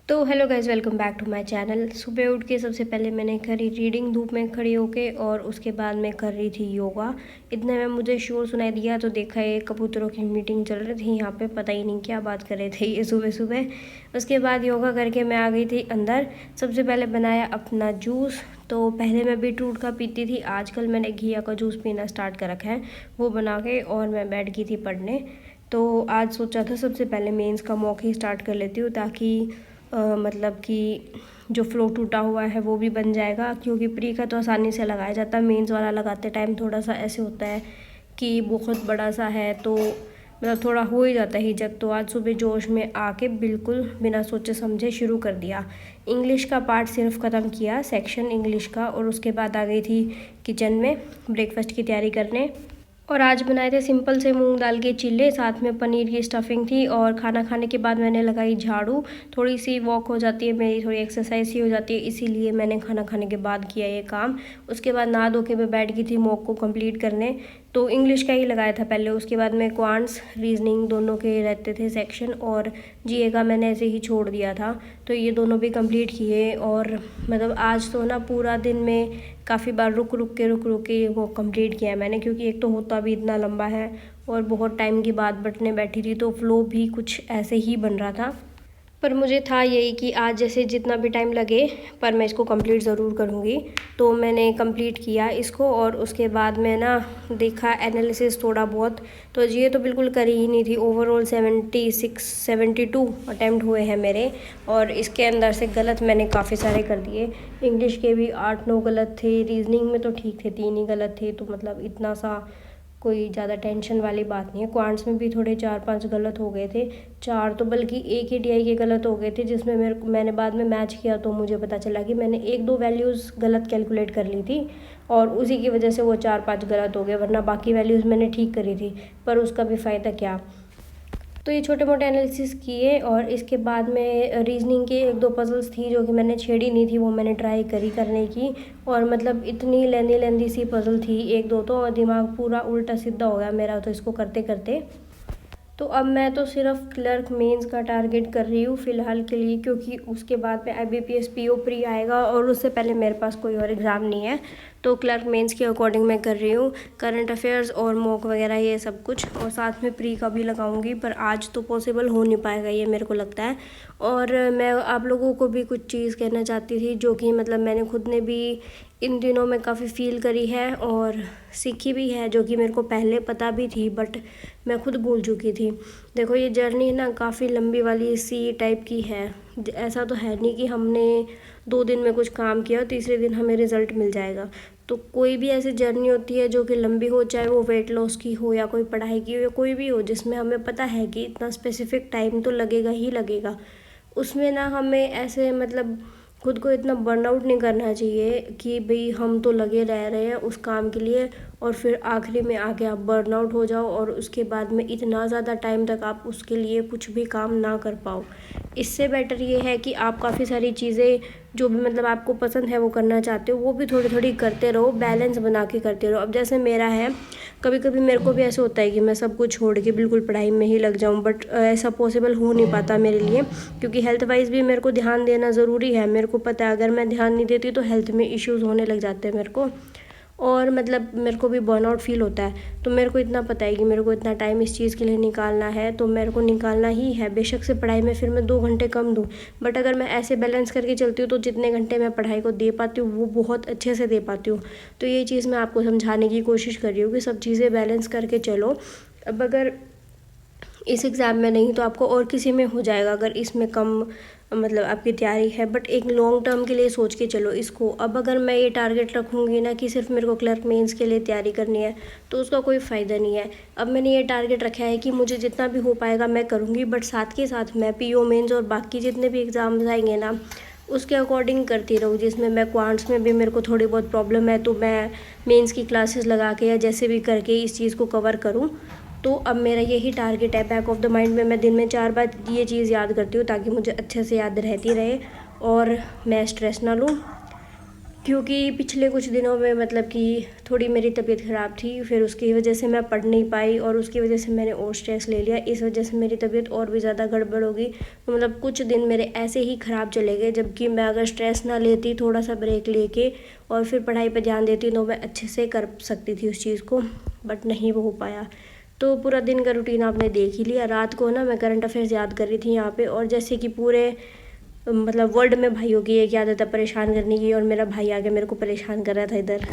तो hello guys, welcome back to my channel. सुबह उठ के सबसे पहले मैंने करी रीडिंग धूप में खड़ी होके, और उसके बाद मैं कर रही थी योगा। इतने में मुझे शोर सुनाई दिया तो देखा ये कबूतरों की मीटिंग चल रही थी यहाँ पे। पता ही नहीं क्या बात कर रहे थे ये सुबह सुबह। उसके बाद योगा करके मैं आ गई थी अंदर। सबसे पहले बनाया अपना जूस। तो पहले मैं बीटरूट का पीती थी, आजकल मैंने घिया का जूस पीना स्टार्ट कर रखा है, वो बना के। और मैं बैठ गई थी पढ़ने। तो आज सोचा था सबसे पहले मेंस का मॉक ही स्टार्ट कर लेती हूँ, ताकि मतलब कि जो फ़्लो टूटा हुआ है वो भी बन जाएगा। क्योंकि प्री का तो आसानी से लगाया जाता है, मेंस वाला लगाते टाइम थोड़ा सा ऐसे होता है कि बहुत बड़ा सा है, तो मतलब थोड़ा हो ही जाता है हिचक। तो आज सुबह जोश में आके बिल्कुल बिना सोचे समझे शुरू कर दिया। इंग्लिश का पार्ट सिर्फ ख़त्म किया, सेक्शन इंग्लिश का, और उसके बाद आ गई थी किचन में ब्रेकफास्ट की तैयारी करने। और आज बनाए थे सिंपल से मूंग दाल के चिल्ले, साथ में पनीर की स्टफिंग थी। और खाना खाने के बाद मैंने लगाई झाड़ू। थोड़ी सी वॉक हो जाती है मेरी, थोड़ी एक्सरसाइज ही हो जाती है, इसीलिए मैंने खाना खाने के बाद किया ये काम। उसके बाद नहा धो के मैं बैठ गई थी मॉक को कंप्लीट करने। तो इंग्लिश का ही लगाया था पहले, उसके बाद में क्वांट्स रीजनिंग दोनों के रहते थे सेक्शन, और जीए का मैंने ऐसे ही छोड़ दिया था। तो ये दोनों भी कंप्लीट किए। और मतलब आज तो ना पूरा दिन में काफ़ी बार रुक रुक के वो कंप्लीट किया है मैंने, क्योंकि एक तो होता भी इतना लंबा है और बहुत टाइम की बात बटने बैठी थी, तो फ्लो भी कुछ ऐसे ही बन रहा था। पर मुझे था यही कि आज जैसे जितना भी टाइम लगे, पर मैं इसको कंप्लीट ज़रूर करूँगी। तो मैंने कंप्लीट किया इसको, और उसके बाद मैं ना देखा एनालिसिस थोड़ा बहुत। तो ये तो बिल्कुल करी ही नहीं थी। ओवरऑल 72 अटैम्प्ट हुए हैं मेरे, और इसके अंदर से गलत मैंने काफ़ी सारे कर दिए। इंग्लिश के भी 8-9 गलत थे, रीजनिंग में तो ठीक थे, 3 ही गलत थे। तो मतलब इतना सा कोई ज़्यादा टेंशन वाली बात नहीं है। क्वांट्स में भी थोड़े 4-5 गलत हो गए थे, 4 तो बल्कि एक ही टीआई के गलत हो गए थे, जिसमें मैंने बाद में मैच किया तो मुझे पता चला कि मैंने 1-2 वैल्यूज़ गलत कैलकुलेट कर ली थी, और उसी की वजह से वो 4-5 गलत हो गए, वरना बाकी वैल्यूज़ मैंने ठीक करी थी। पर उसका भी फ़ायदा क्या। तो ये छोटे मोटे एनालिसिस किए, और इसके बाद में रीजनिंग की 1-2 पजल्स थी जो कि मैंने छेड़ी नहीं थी, वो मैंने ट्राई करी करने की। और मतलब इतनी लेंदी सी पजल थी 1-2, तो दिमाग पूरा उल्टा सीधा हो गया मेरा तो इसको करते करते। तो अब मैं तो सिर्फ क्लर्क मेंस का टारगेट कर रही हूँ फ़िलहाल के लिए, क्योंकि उसके बाद में IBPS PO प्री आएगा, और उससे पहले मेरे पास कोई और एग्ज़ाम नहीं है। तो क्लर्क मेंस के अकॉर्डिंग मैं कर रही हूँ करंट अफेयर्स और मॉक वगैरह ये सब कुछ, और साथ में प्री का भी लगाऊंगी। पर आज तो पॉसिबल हो नहीं पाएगा ये, मेरे को लगता है। और मैं आप लोगों को भी कुछ चीज़ कहना चाहती थी, जो कि मतलब मैंने खुद ने भी इन दिनों में काफ़ी फ़ील करी है और सीखी भी है, जो कि मेरे को पहले पता भी थी बट मैं खुद भूल चुकी थी। देखो ये जर्नी ना काफ़ी लंबी वाली सी टाइप की है। ऐसा तो है नहीं कि हमने 2 दिन में कुछ काम किया और तीसरे दिन हमें रिज़ल्ट मिल जाएगा। तो कोई भी ऐसी जर्नी होती है जो कि लंबी हो, चाहे वो वेट लॉस की हो या कोई पढ़ाई की हो या कोई भी हो, जिसमें हमें पता है कि इतना स्पेसिफिक टाइम तो लगेगा ही लगेगा। उसमें ना हमें ऐसे मतलब खुद को इतना बर्नआउट नहीं करना चाहिए कि भाई हम तो लगे रह रहे हैं उस काम के लिए, और फिर आखिरी में आके आप बर्नआउट हो जाओ, और उसके बाद में इतना ज़्यादा टाइम तक आप उसके लिए कुछ भी काम ना कर पाओ। इससे बेटर ये है कि आप काफ़ी सारी चीज़ें जो भी मतलब आपको पसंद है वो करना चाहते हो, वो भी थोड़ी थोड़ी करते रहो, बैलेंस बना के करते रहो। अब जैसे मेरा है, कभी कभी मेरे को भी ऐसा होता है कि मैं सब कुछ छोड़ के बिल्कुल पढ़ाई में ही लग जाऊं, बट ऐसा पॉसिबल हो नहीं पाता मेरे लिए, क्योंकि हेल्थ वाइज भी मेरे को ध्यान देना ज़रूरी है। मेरे को पता है अगर मैं ध्यान नहीं देती तो हेल्थ में इश्यूज़ होने लग जाते हैं मेरे को, और मतलब मेरे को भी बर्नआउट फील होता है। तो मेरे को इतना पता है कि मेरे को इतना टाइम इस चीज़ के लिए निकालना है, तो मेरे को निकालना ही है। बेशक से पढ़ाई में फिर मैं 2 घंटे कम दूँ, बट अगर मैं ऐसे बैलेंस करके चलती हूँ तो जितने घंटे मैं पढ़ाई को दे पाती हूँ वो बहुत अच्छे से दे पाती हूँ। तो ये चीज़ मैं आपको समझाने की कोशिश कर रही हूँ कि सब चीज़ें बैलेंस करके चलो। अब अगर इस एग्ज़ाम में नहीं तो आपको और किसी में हो जाएगा, अगर इसमें कम मतलब आपकी तैयारी है, बट एक लॉन्ग टर्म के लिए सोच के चलो इसको। अब अगर मैं ये टारगेट रखूँगी ना कि सिर्फ मेरे को क्लर्क मेंस के लिए तैयारी करनी है, तो उसका कोई फ़ायदा नहीं है। अब मैंने ये टारगेट रखा है कि मुझे जितना भी हो पाएगा मैं करूँगी, बट साथ के साथ मैं PO मेंस और बाकी जितने भी एग्ज़ाम्स आएंगे ना उसके अकॉर्डिंग करती रहूँ। जिसमें मैं क्वांट्स में भी मेरे को थोड़ी बहुत प्रॉब्लम है, तो मैं मेंस की क्लासेस लगा के या जैसे भी करके इस चीज़ को कवर करूँ। तो अब मेरा यही टारगेट है। बैक ऑफ द माइंड में मैं दिन में 4 बार ये चीज़ याद करती हूँ, ताकि मुझे अच्छे से याद रहती रहे और मैं स्ट्रेस ना लूँ। क्योंकि पिछले कुछ दिनों में मतलब कि थोड़ी मेरी तबीयत ख़राब थी, फिर उसकी वजह से मैं पढ़ नहीं पाई और उसकी वजह से मैंने और स्ट्रेस ले लिया। इस वजह से मेरी तबीयत और भी ज़्यादा गड़बड़ हो गई। तो मतलब कुछ दिन मेरे ऐसे ही ख़राब चले गए, जबकि मैं अगर स्ट्रेस ना लेती, थोड़ा सा ब्रेक लेके और फिर पढ़ाई पर ध्यान देती तो मैं अच्छे से कर सकती थी उस चीज़ को, बट नहीं वो हो पाया। तो पूरा दिन का रूटीन आपने देख ही लिया। रात को ना मैं करंट अफेयर्स याद कर रही थी यहाँ पे, और जैसे कि पूरे मतलब वर्ल्ड में भाइयों की एक आदत है परेशान करने की, और मेरा भाई आके मेरे को परेशान कर रहा था इधर।